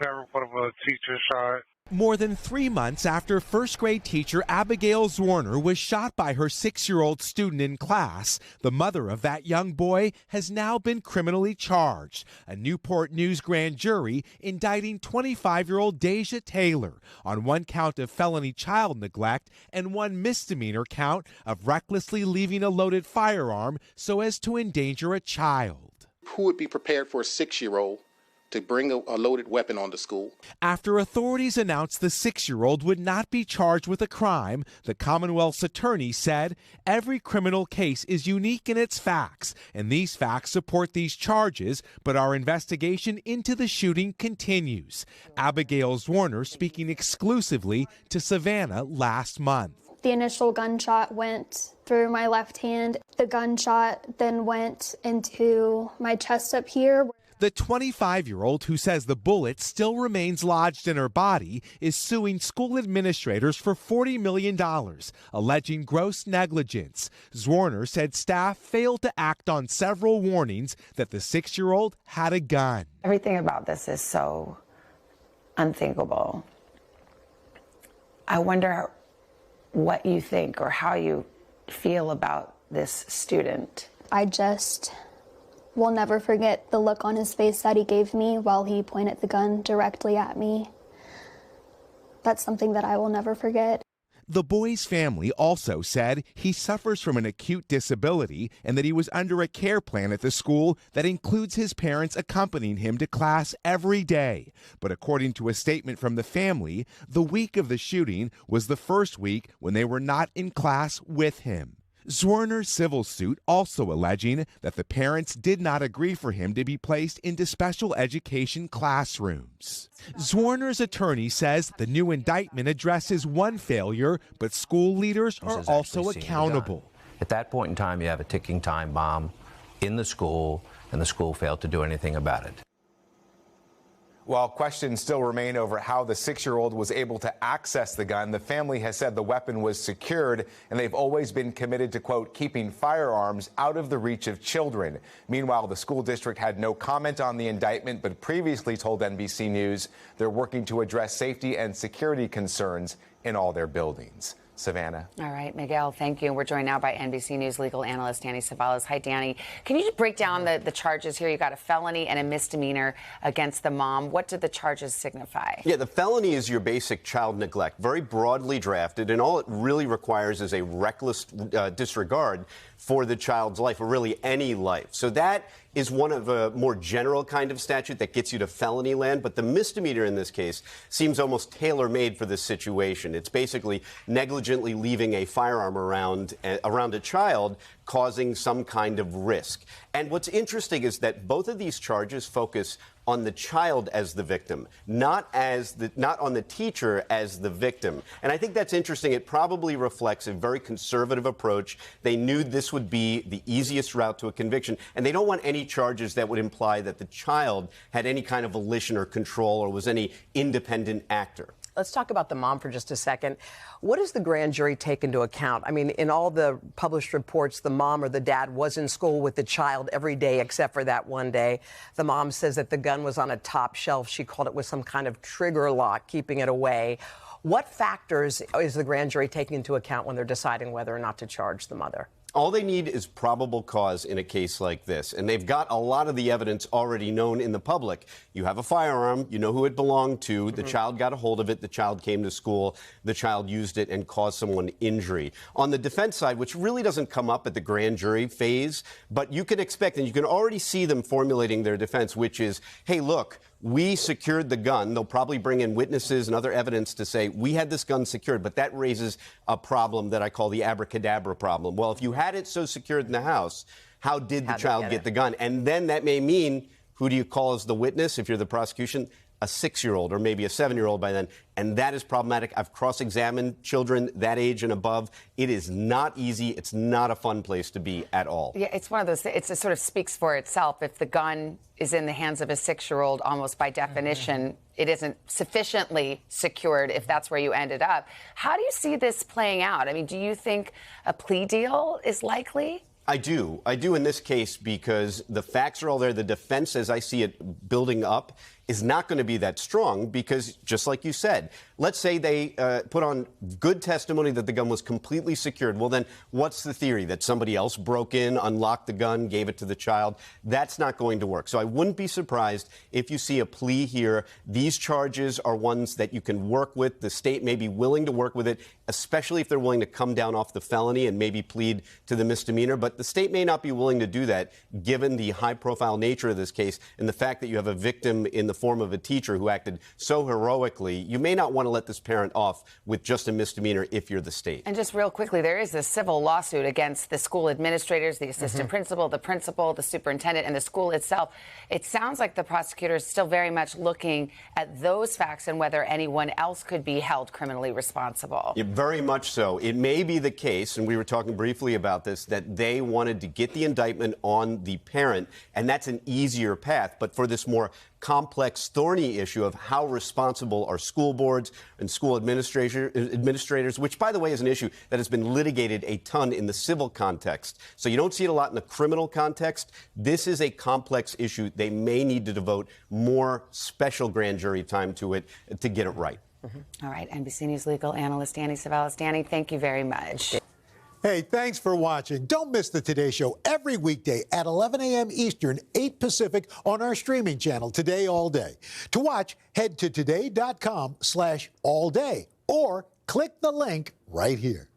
Never report of a teacher shot. More than 3 months after first-grade teacher Abigail Zwerner was shot by her 6-year-old student in class, the mother of that young boy has now been criminally charged. A Newport News grand jury indicting 25-year-old Deja Taylor on 1 count of felony child neglect and 1 misdemeanor count of recklessly leaving a loaded firearm so as to endanger a child. Who would be prepared for a 6-year-old to bring a loaded weapon onto school? After authorities announced the 6-year-old would not be charged with a crime, the Commonwealth's attorney said every criminal case is unique in its facts, and these facts support these charges, but our investigation into the shooting continues. Abigail Zwerner speaking exclusively to Savannah last month. The initial gunshot went through my left hand. The gunshot then went into my chest up here. The 25-year-old, who says the bullet still remains lodged in her body, is suing school administrators for $40 million, alleging gross negligence. Zwerner said staff failed to act on several warnings that the 6-year-old had a gun. Everything about this is so unthinkable. I wonder what you think or how you feel about this student. I just will never forget the look on his face that he gave me while he pointed the gun directly at me. That's something that I will never forget. The boy's family also said he suffers from an acute disability and that he was under a care plan at the school that includes his parents accompanying him to class every day. But according to a statement from the family, the week of the shooting was the first week when they were not in class with him. Zwerner's civil suit also alleging that the parents did not agree for him to be placed into special education classrooms. Zwerner's attorney says the new indictment addresses one failure, but school leaders are also accountable. At that point in time, you have a ticking time bomb in the school, and the school failed to do anything about it. While questions still remain over how the 6-year-old was able to access the gun, the family has said the weapon was secured, and they've always been committed to, quote, keeping firearms out of the reach of children. Meanwhile, the school district had no comment on the indictment, but previously told NBC News they're working to address safety and security concerns in all their buildings. Savannah. All right, Miguel, thank you. We're joined now by NBC News legal analyst Danny Cevallos. Hi, Danny. Can you just break down the charges here? You got a felony and a misdemeanor against the mom. What did the charges signify? Yeah, the felony is your basic child neglect, very broadly drafted, and all it really requires is a reckless disregard for the child's life, or really any life. So that is one of a more general kind of statute that gets you to felony land, but the misdemeanor in this case seems almost tailor-made for this situation. It's basically negligently leaving a firearm around a child, causing some kind of risk. And what's interesting is that both of these charges focus on the child as the victim, not on the teacher as the victim. And I think that's interesting. It probably reflects a very conservative approach. They knew this would be the easiest route to a conviction, and they don't want any charges that would imply that the child had any kind of volition or control or was any independent actor. Let's talk about the mom for just a second. What does the grand jury take into account? I mean, in all the published reports, the mom or the dad was in school with the child every day except for that one day. The mom says that the gun was on a top shelf. She called it with some kind of trigger lock, keeping it away. What factors is the grand jury taking into account when they're deciding whether or not to charge the mother? All they need is probable cause in a case like this, and they've got a lot of the evidence already known in the public. You have a firearm, you know who it belonged to, the child got a hold of it, the child came to school, the child used it and caused someone injury. On the defense side, which really doesn't come up at the grand jury phase, but you can expect, and you can already see them formulating their defense, which is, hey, look, we secured the gun. They'll probably bring in witnesses and other evidence to say we had this gun secured, but that raises a problem that I call the abracadabra problem. Well, if you had it so secured in the house, how did the child get the gun? And then that may mean, who do you call as the witness if you're the prosecution? A 6-year-old or maybe a 7-year-old by then. And that is problematic. I've cross-examined children that age and above. It is not easy. It's not a fun place to be at all. Yeah, it's one of those, it sort of speaks for itself. If the gun is in the hands of a 6-year-old, almost by definition, it isn't sufficiently secured if that's where you ended up. How do you see this playing out? I mean, do you think a plea deal is likely? I do in this case because the facts are all there. The defense, as I see it building up, is not going to be that strong because, just like you said, let's say they put on good testimony that the gun was completely secured. Well, then what's the theory? That somebody else broke in, unlocked the gun, gave it to the child? That's not going to work. So I wouldn't be surprised if you see a plea here. These charges are ones that you can work with. The state may be willing to work with it, especially if they're willing to come down off the felony and maybe plead to the misdemeanor. But the state may not be willing to do that, given the high-profile nature of this case and the fact that you have a victim in the form of a teacher who acted so heroically. You may not want to let this parent off with just a misdemeanor if you're the state. And just real quickly, there is a civil lawsuit against the school administrators, the assistant principal, the superintendent, and the school itself. It sounds like the prosecutor is still very much looking at those facts and whether anyone else could be held criminally responsible. Yeah, very much so. It may be the case, and we were talking briefly about this, that they wanted to get the indictment on the parent, and that's an easier path. But for this more complex, thorny issue of how responsible are school boards and school administrators, which, by the way, is an issue that has been litigated a ton in the civil context. So you don't see it a lot in the criminal context. This is a complex issue. They may need to devote more special grand jury time to it to get it right. All right, NBC News legal analyst Danny Cevallos. Danny, thank you very much. Hey, thanks for watching. Don't miss the Today Show every weekday at 11 a.m. Eastern, 8 Pacific on our streaming channel, Today All Day. To watch, head to today.com/allday or click the link right here.